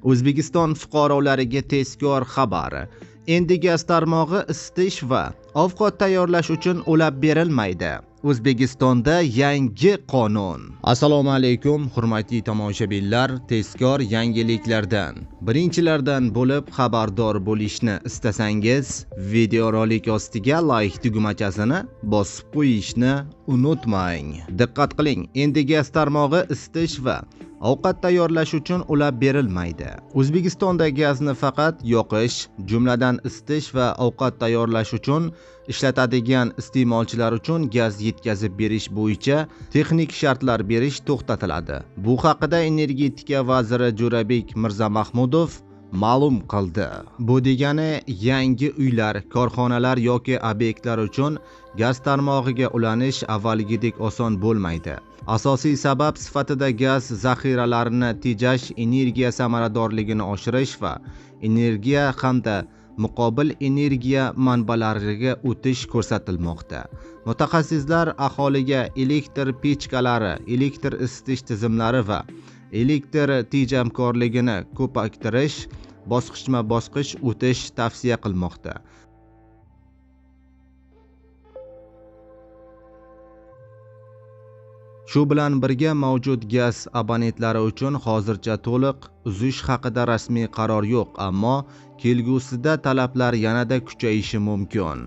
O'zbekiston fuqarolariga tezkor xabar. Endi gaz tarmog'i isitish va ovqat tayyorlash uchun ulab berilmaydi. O'zbekistonda yangi qonun. Assalomu alaykum, hurmatli tomoshabinlar. Tezkor yangiliklardan, birinchilardan bo'lib xabardor bo'lishni istasangiz, videorolik ostiga like tugmachasini bosib qo'yishni unutmang. Diqqat qiling, endi gaz tarmog'i isitish va ovqat tayyorlash uchun ulab berilmaydi. O'zbekistonda gazni faqat yoqish, jumladan isitish va ovqat tayyorlash uchun ishlatadigan iste'molchilar uchun gaz yetkazib berish bo'yicha texnik shartlar berish to'xtatiladi. Bu haqida energetika vaziri Jo'rabek Mirzamahmudov ma'lum qildi. Bu degani yangi uylar, korxonalar yoki obyektlar uchun gaz tarmog'iga ulanish avvalgidek oson bo'lmaydi. Asosiy sabab sifatida gaz zaxiralarini tejash, energiya samaradorligini oshirish va energiya hamda muqobil energiya manbalariga o'tish ko'rsatilmoqda. Mutaxassislar aholiga elektr pechkalari, elektr isitish tizimlari va elektr tejamkorligini ko'paytirish, bosqichma-bosqich o'tish tavsiya qilmoqda. Shu bilan birga mavjud gaz abonentlari uchun hozircha to'liq uzish haqida rasmiy qaror yo'q, ammo kelgusida talablar yanada kuchayishi mumkin.